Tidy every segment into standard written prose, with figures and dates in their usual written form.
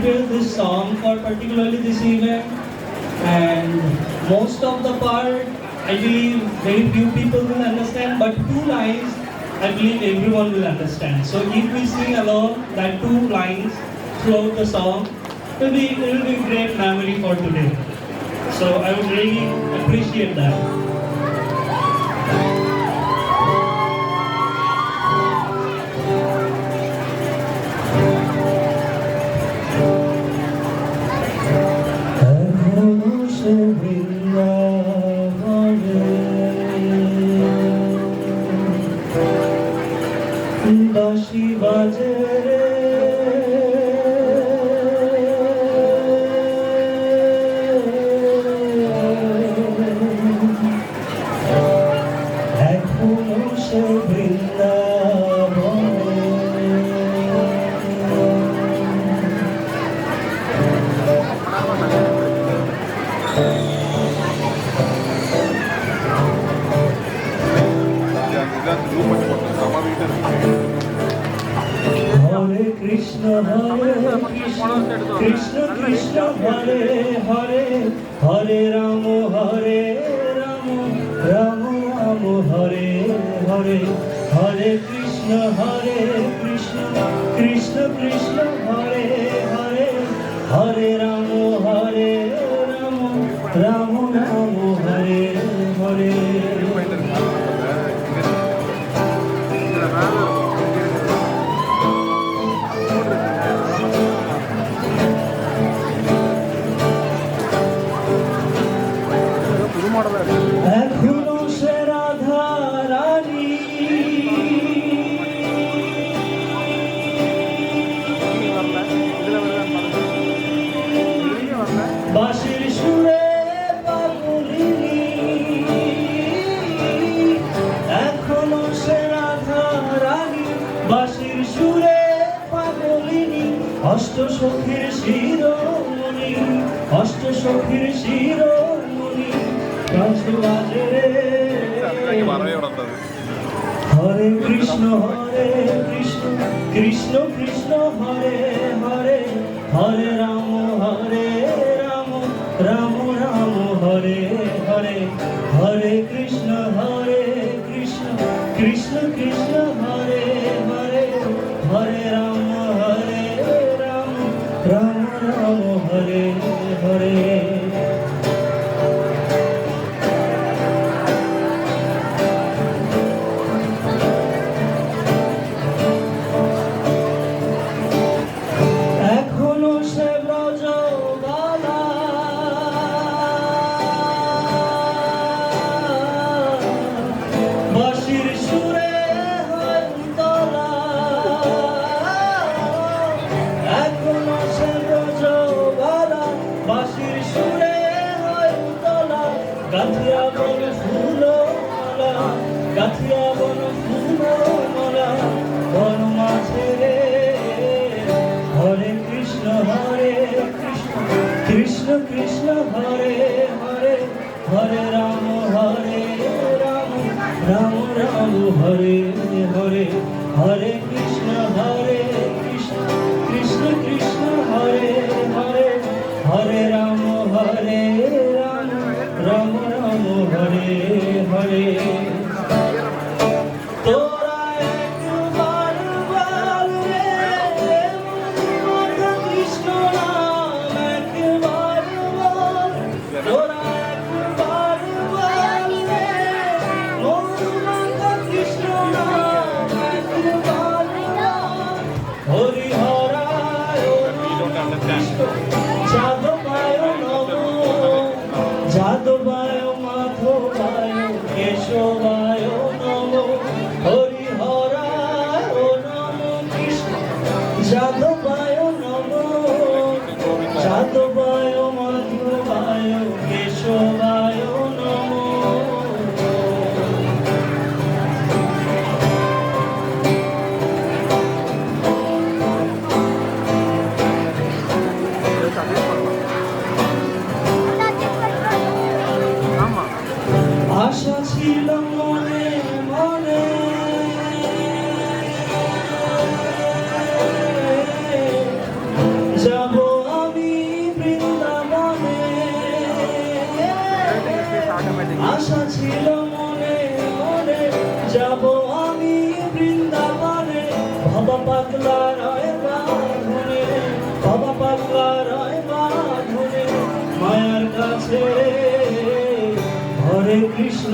prepared this song for particularly this event, and most of the part I believe very few people will understand, but two lines I believe everyone will understand. So if we sing along that two lines throughout the song, it will be a great memory for today. So I would really appreciate that. বাঁশি বাজে রে এখনো সে বৃন্দাবনে Hare Krishna Krishna Krishna Hare Hare Hare Rama Hare Rama Rama Rama Hare Hare Hare Krishna Krishna Krishna Hare Hare Hare Rama Hare Rama Rama Rama Hare Hare এখনো সে রাধা রানী বাঁশির সুরে পাগলিনী এখনো সে রাধা রানী বাঁশির সুরে পাগলিনী অষ্ট সখীর শিরোমণি অষ্ট সখীর শিরোমণি Hare Krishna Krishna Krishna Hare Hare Hare Rama Hare Rama Rama Rama Hare Hare Hare Krishna Krishna Krishna Hare Hare Hare Rama Hare Rama Rama Rama Hare Hare গাথিয়া বন ফুল মালা গাথিয়া বন ফুল মালা বন মাঝে রে হরে Krishna Krishna Krishna Hare Hare Hare Rama Hare Rama Rama Rama Hare Hare Hare Krishna Krishna Krishna Hare Hare Hare Rama Hare Rama Rama Rama Hare Hare তোরা একবার বল রে কৃষ্ণ নাম একবার বল তোরা একবার বল রে কৃষ্ণ নাম একবার হরি হরায় কৃষ্ণ যাদবায় নমঃ যাদবায় মাধবায় কেশবায় নমঃ হরি হরায় নমঃ কৃষ্ণ যাদবায় নমঃ যাদবায় মাধবায় কেশবায় নমঃ যাব আমি বৃন্দাবনে, বাবা পাগলা রয় বাঁধনে, বাবা পাগলা রয় বাঁধনে, মায়ার কাছে। হরে কৃষ্ণ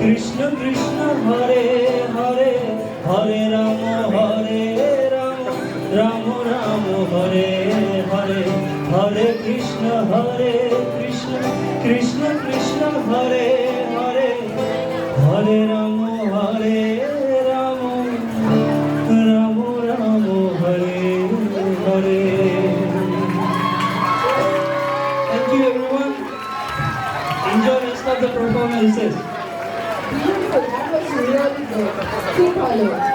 কৃষ্ণ কৃষ্ণ হরে হরে, হরে রাম রাম রাম হরে হরে, হরে কৃষ্ণ কৃষ্ণ কৃষ্ণ হরে হরে, হরে Ram Ram Ram Hare Hare. Thank you everyone. Enjoy rest of the performances. Beautiful. That was really good. Keep following.